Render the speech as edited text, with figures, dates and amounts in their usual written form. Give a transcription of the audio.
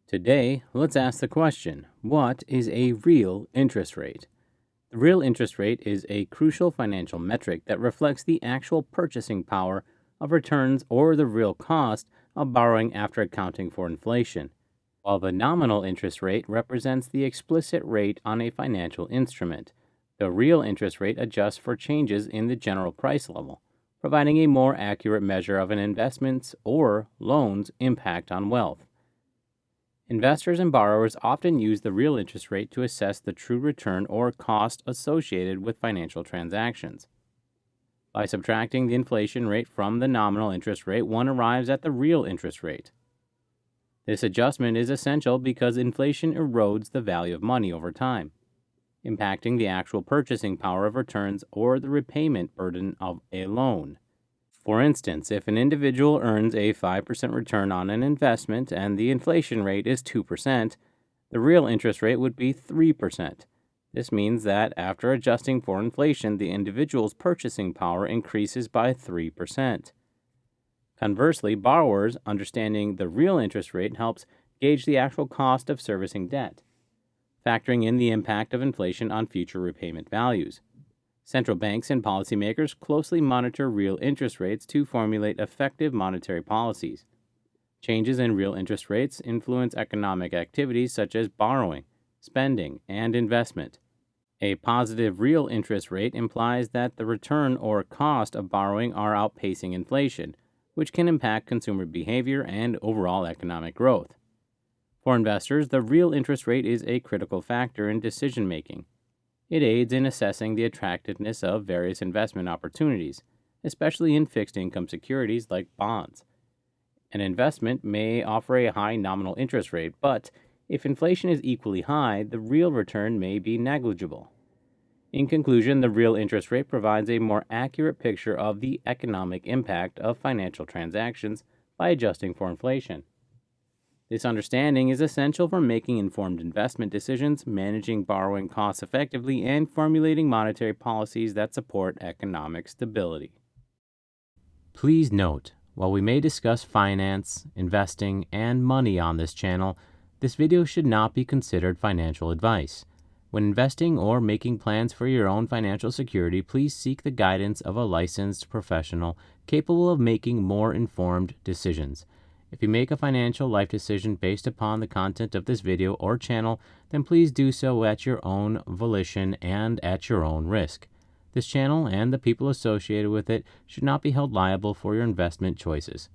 Today, let's ask the question, what is a real interest rate? The real interest rate is a crucial financial metric that reflects the actual purchasing power of returns or the real cost of borrowing after accounting for inflation, while the nominal interest rate represents the explicit rate on a financial instrument. The real interest rate adjusts for changes in the general price level, providing a more accurate measure of an investment's or loan's impact on wealth. Investors and borrowers often use the real interest rate to assess the true return or cost associated with financial transactions. By subtracting the inflation rate from the nominal interest rate, one arrives at the real interest rate. This adjustment is essential because inflation erodes the value of money over time, impacting the actual purchasing power of returns or the repayment burden of a loan. For instance, if an individual earns a 5% return on an investment and the inflation rate is 2%, the real interest rate would be 3%. This means that after adjusting for inflation, the individual's purchasing power increases by 3%. Conversely, borrowers understanding the real interest rate helps gauge the actual cost of servicing debt, factoring in the impact of inflation on future repayment values. Central banks and policymakers closely monitor real interest rates to formulate effective monetary policies. Changes in real interest rates influence economic activities such as borrowing, spending, and investment. A positive real interest rate implies that the return or cost of borrowing are outpacing inflation, which can impact consumer behavior and overall economic growth. For investors, the real interest rate is a critical factor in decision making. It aids in assessing the attractiveness of various investment opportunities, especially in fixed income securities like bonds. An investment may offer a high nominal interest rate, but if inflation is equally high, the real return may be negligible. In conclusion, the real interest rate provides a more accurate picture of the economic impact of financial transactions by adjusting for inflation. This understanding is essential for making informed investment decisions, managing borrowing costs effectively, and formulating monetary policies that support economic stability. Please note, while we may discuss finance, investing, and money on this channel, this video should not be considered financial advice. When investing or making plans for your own financial security, please seek the guidance of a licensed professional capable of making more informed decisions. If you make a financial life decision based upon the content of this video or channel, then please do so at your own volition and at your own risk. This channel and the people associated with it should not be held liable for your investment choices.